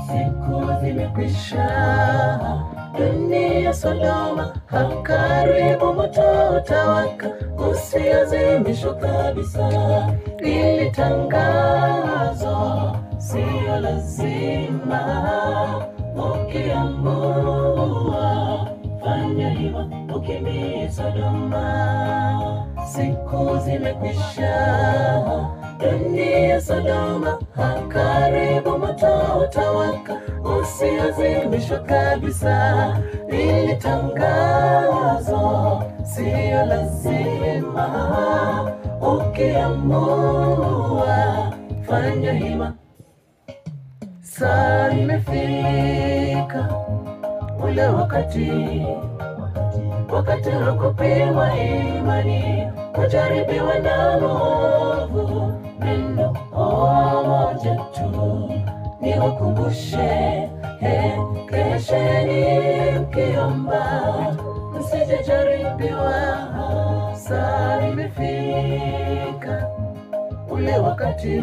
Siku zimekwisha, dunia Sodoma, karibu moto utawaka, usiazimishwa kabisa. Ili tangazo sio lazima, ukiamua fanya hivyo, ukimbie Sodoma. Siku zimekwisha, dunia Sodoma, karibu moto utawaka, usiazimishwa kabisa. Ili tangazo sio lazima, ukiamua fanya hima. Saa imefika, ule wakati wa kupimwa imani, kujaribiwa na mwovu. Neno moja tu niwakumbushe, kesheni mkiomba, msijejaribiwa. Saa imefika, ule wakati